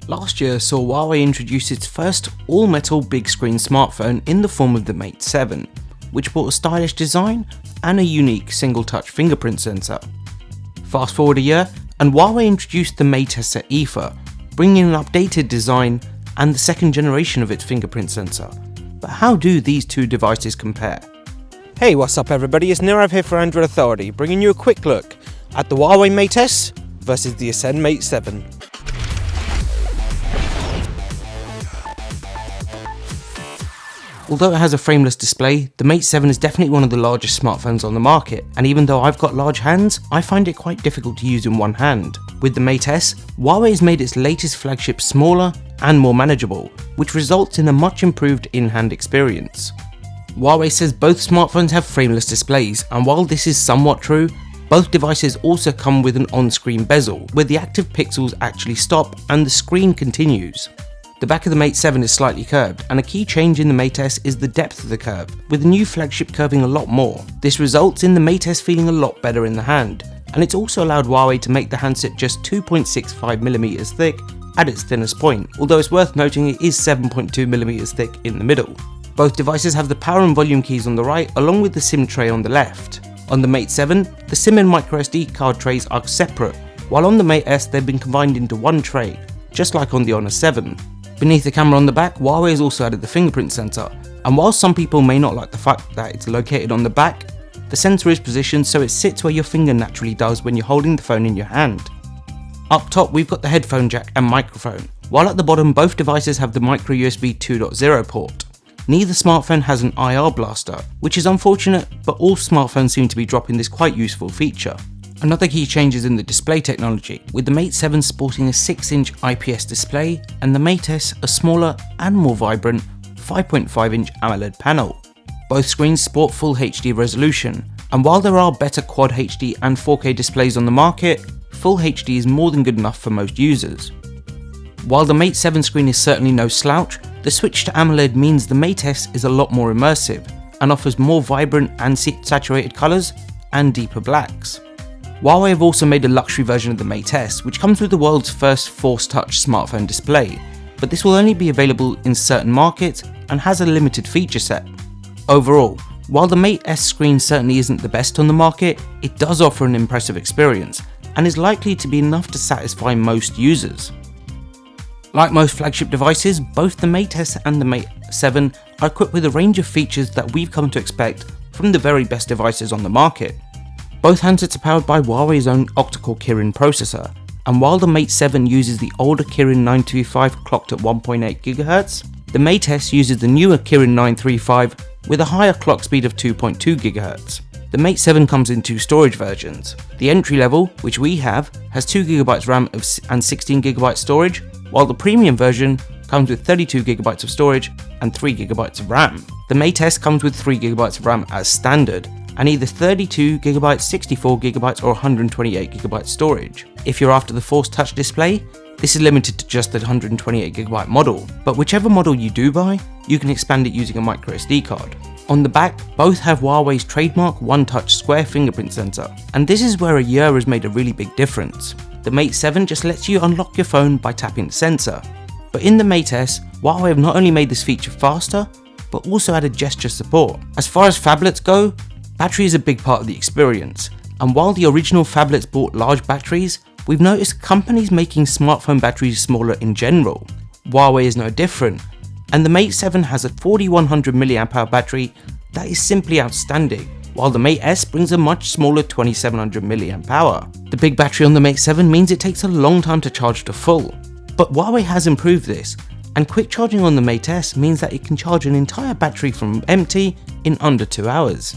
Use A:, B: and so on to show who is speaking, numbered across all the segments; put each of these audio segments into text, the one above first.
A: Last year saw Huawei introduce its first all-metal big screen smartphone in the form of the Mate 7, which brought a stylish design and a unique single-touch fingerprint sensor. Fast forward a year and Huawei introduced the Mate S Ether, bringing an updated design and the second generation of its fingerprint sensor. But how do these two devices compare?
B: Hey, what's up everybody, it's Nirav here for Android Authority, bringing you a quick look at the Huawei Mate S versus the Ascend Mate 7.
A: Although it has a frameless display, the Mate 7 is definitely one of the largest smartphones on the market, and even though I've got large hands, I find it quite difficult to use in one hand. With the Mate S, Huawei has made its latest flagship smaller and more manageable, which results in a much improved in-hand experience. Huawei says both smartphones have frameless displays, and while this is somewhat true, both devices also come with an on-screen bezel, where the active pixels actually stop and the screen continues. The back of the Mate 7 is slightly curved, and a key change in the Mate S is the depth of the curve, with the new flagship curving a lot more. This results in the Mate S feeling a lot better in the hand, and it's also allowed Huawei to make the handset just 2.65mm thick at its thinnest point, although it's worth noting it is 7.2mm thick in the middle. Both devices have the power and volume keys on the right, along with the SIM tray on the left. On the Mate 7, the SIM and microSD card trays are separate, while on the Mate S they've been combined into one tray, just like on the Honor 7. Beneath the camera on the back, Huawei has also added the fingerprint sensor, and while some people may not like the fact that it's located on the back, the sensor is positioned so it sits where your finger naturally does when you're holding the phone in your hand. Up top we've got the headphone jack and microphone, while at the bottom both devices have the micro USB 2.0 port. Neither smartphone has an IR blaster, which is unfortunate, but all smartphones seem to be dropping this quite useful feature. Another key change is in the display technology, with the Mate 7 sporting a 6-inch IPS display and the Mate S a smaller and more vibrant 5.5-inch AMOLED panel. Both screens sport full HD resolution, and while there are better Quad HD and 4K displays on the market, full HD is more than good enough for most users. While the Mate 7 screen is certainly no slouch, the switch to AMOLED means the Mate S is a lot more immersive and offers more vibrant and saturated colours and deeper blacks. Huawei have also made a luxury version of the Mate S, which comes with the world's first Force Touch smartphone display, but this will only be available in certain markets and has a limited feature set. Overall, while the Mate S screen certainly isn't the best on the market, it does offer an impressive experience and is likely to be enough to satisfy most users. Like most flagship devices, both the Mate S and the Mate 7 are equipped with a range of features that we've come to expect from the very best devices on the market. Both handsets are powered by Huawei's own octa-core Kirin processor, and while the Mate 7 uses the older Kirin 925 clocked at 1.8 GHz, the Mate S uses the newer Kirin 935 with a higher clock speed of 2.2 GHz. The Mate 7 comes in two storage versions. The entry level, which we have, has 2GB RAM and 16GB storage, while the premium version comes with 32GB of storage and 3GB of RAM. The Mate S comes with 3GB of RAM as standard, and either 32GB, 64GB or 128GB storage. If you're after the Force Touch display, this is limited to just the 128GB model, but whichever model you do buy, you can expand it using a microSD card. On the back, both have Huawei's trademark one-touch square fingerprint sensor, and this is where a year has made a really big difference. The Mate 7 just lets you unlock your phone by tapping the sensor, but in the Mate S, Huawei have not only made this feature faster, but also added gesture support. As far as phablets go, battery is a big part of the experience, and while the original phablets bought large batteries, we've noticed companies making smartphone batteries smaller in general. Huawei is no different, and the Mate 7 has a 4100 mAh battery that is simply outstanding, while the Mate S brings a much smaller 2700 mAh. The big battery on the Mate 7 means it takes a long time to charge to full, but Huawei has improved this, and quick charging on the Mate S means that it can charge an entire battery from empty in under 2 hours.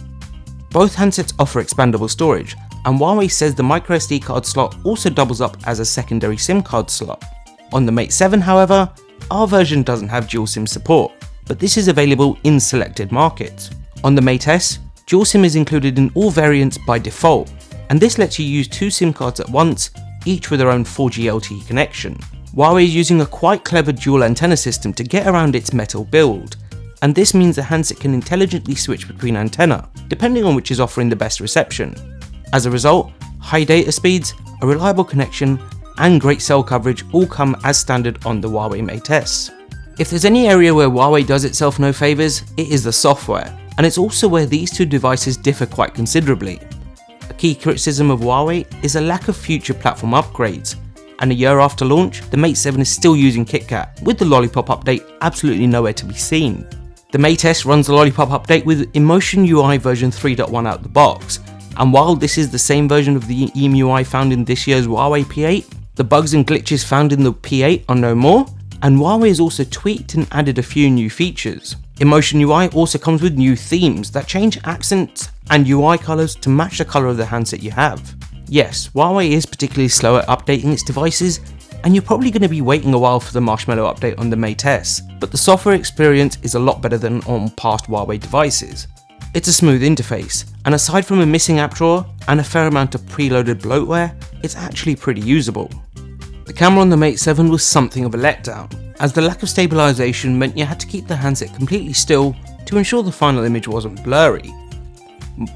A: Both handsets offer expandable storage, and Huawei says the microSD card slot also doubles up as a secondary SIM card slot. On the Mate 7, however, our version doesn't have dual SIM support, but this is available in selected markets. On the Mate S, dual SIM is included in all variants by default, and this lets you use two SIM cards at once, each with their own 4G LTE connection. Huawei is using a quite clever dual antenna system to get around its metal build, and this means the handset can intelligently switch between antenna, depending on which is offering the best reception. As a result, high data speeds, a reliable connection, and great cell coverage all come as standard on the Huawei Mate S. If there's any area where Huawei does itself no favours, it is the software, and it's also where these two devices differ quite considerably. A key criticism of Huawei is a lack of future platform upgrades, and a year after launch, the Mate 7 is still using KitKat, with the Lollipop update absolutely nowhere to be seen. The Mate S runs the Lollipop update with Emotion UI version 3.1 out the box, and while this is the same version of the EMUI found in this year's Huawei P8, the bugs and glitches found in the P8 are no more, and Huawei has also tweaked and added a few new features. Emotion UI also comes with new themes that change accents and UI colours to match the colour of the handset you have. Yes, Huawei is particularly slow at updating its devices, and you're probably going to be waiting a while for the Marshmallow update on the Mate S, but the software experience is a lot better than on past Huawei devices. It's a smooth interface, and aside from a missing app drawer and a fair amount of preloaded bloatware, it's actually pretty usable. The camera on the Mate 7 was something of a letdown, as the lack of stabilisation meant you had to keep the handset completely still to ensure the final image wasn't blurry.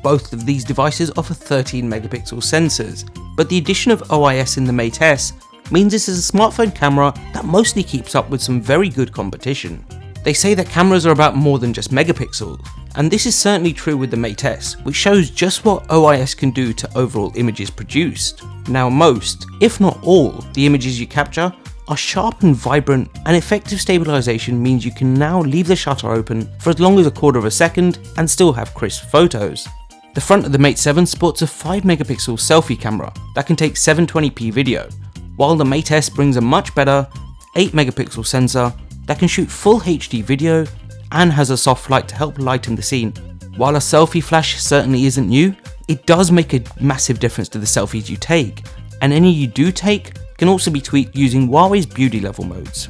A: Both of these devices offer 13 megapixel sensors, but the addition of OIS in the Mate S means this is a smartphone camera that mostly keeps up with some very good competition. They say that cameras are about more than just megapixels, and this is certainly true with the Mate S, which shows just what OIS can do to overall images produced. Now most, if not all, the images you capture are sharp and vibrant, and effective stabilisation means you can now leave the shutter open for as long as a quarter of a second and still have crisp photos. The front of the Mate 7 sports a 5 megapixel selfie camera that can take 720p video, while the Mate S brings a much better 8 megapixel sensor that can shoot full HD video and has a soft light to help lighten the scene. While a selfie flash certainly isn't new, it does make a massive difference to the selfies you take, and any you do take can also be tweaked using Huawei's beauty level modes.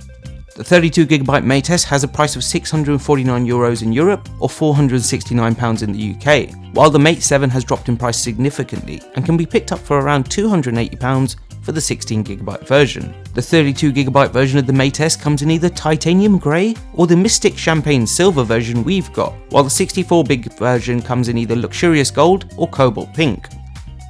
A: The 32GB Mate S has a price of €649 in Europe or £469 in the UK, while the Mate 7 has dropped in price significantly and can be picked up for around £280 for the 16GB version. The 32GB version of the Mate S comes in either titanium grey or the Mystic Champagne Silver version we've got, while the 64GB version comes in either luxurious gold or cobalt pink.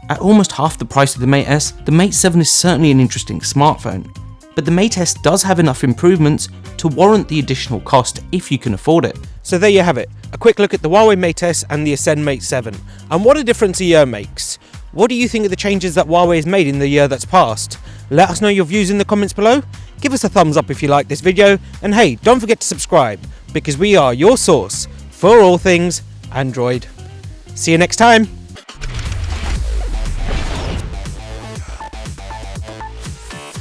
A: At almost half the price of the Mate S, the Mate 7 is certainly an interesting smartphone, but the Mate S does have enough improvements to warrant the additional cost if you can afford it.
B: So there you have it, a quick look at the Huawei Mate S and the Ascend Mate 7, and what a difference a year makes. What do you think of the changes that Huawei has made in the year that's passed? Let us know your views in the comments below, give us a thumbs up if you like this video, and hey, don't forget to subscribe, because we are your source for all things Android. See you next time!